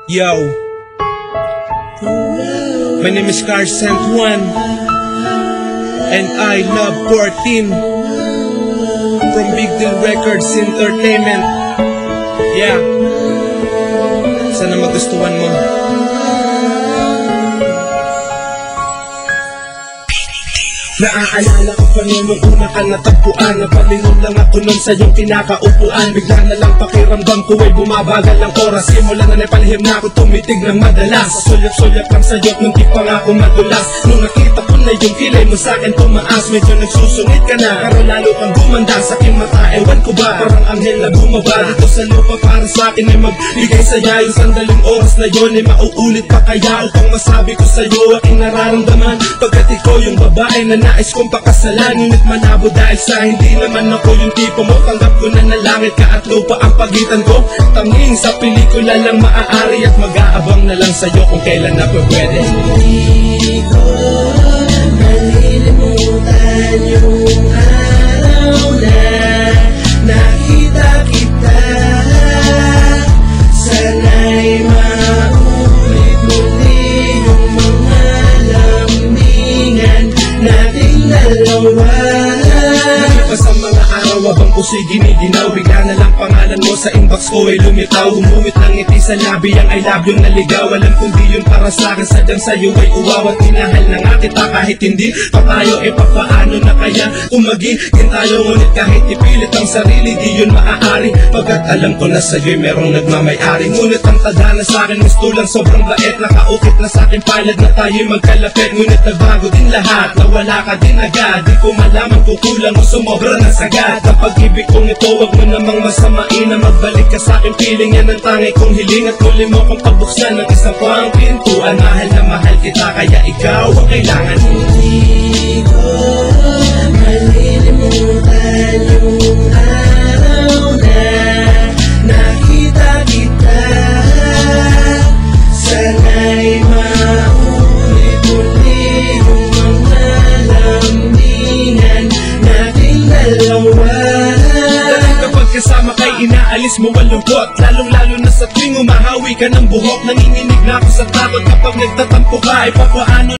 Yo, my name is Car Sant Juan, and I love 14 from Big Deal Records Entertainment. Yeah, sana magustuhan mo. Naaalala ko pa noon una ka natagpuan. Napalingon lang ako nun sa iyong kinakaupuan. Bigla na lang pakiramdam ko ay bumabagal ang oras. Simula na napalihim na ako tumitig ng madalas. Sulyap-sulyap lang sa iyot nung di pa nga ako madulas. Nung nakita ko na yung kilay mo sa'kin tumaas, medyo nagsusungit ka na, pero lalo kang gumanda sa aking mata. Ewan ko ba, parang anghel na bumaba dito sa lupa para sa'kin ay magbigay saya. Yung sandaling oras na yun ay mauulit pa kaya upang masabi ko sa'yo aking nararamdaman. Pagkat ikaw yung babae na nais kong pakasalan, ngunit manabo dahil sa hindi naman ako yung tipo mo. Tanggap ko na na langit ka at lupa ang pagitan ko. Tanging sa pelikula lang maaari at mag-aabang na lang sa'yo kung kailan na pwede. Hindi ko malilimutan yung araw na nakita kita. Sana'y maulit muli yung mga lambingan nating dalawa. Sa mga araw habang ko'y giniginaw, bigla na lang pangalan mo sa inbox ko ay lumitaw. Humuwit ng ngiti sa labi ang I love you naligaw. Alam kong di yun para sa'kin, sadyang sa'yo ay uwaw. At minahal na nga kita kahit hindi pa tayo, e papaano na kaya kung magiging tayo. Ngunit kahit ipilit ang sarili, di yun maaari, pagkat alam ko na sa'yo'y merong nagmamay-ari. Ngunit ang tadhana sa'kin gusto lang sobrang bait. Nakaukit na sa'kin palad na tayo'y magkalapit. Ngunit nagbago din lahat, nawala ka din agad. Di ko malaman kung kulang o sumobra na sagad. Ang pag-ibig kong ito, wag mo namang masamain na magbalik ka sa'kin. Piling yan ang tangi kong hiling at muli mo kong pagbuksan ng isa pang pintuan. Mahal na mahal kita, kaya ikaw ang kailangan. Hindi ko malilimutan yung araw na nakita kita. Sana'y maulit muli yung mga lambingan nating dalawa. Kapag kasama kay inaalis mo ang lungkot, lalong-lalo na sa tuwing umahawi ka ng buhok. Nanginginig na ako sa takot kapag nagtatampo ka, ay papaano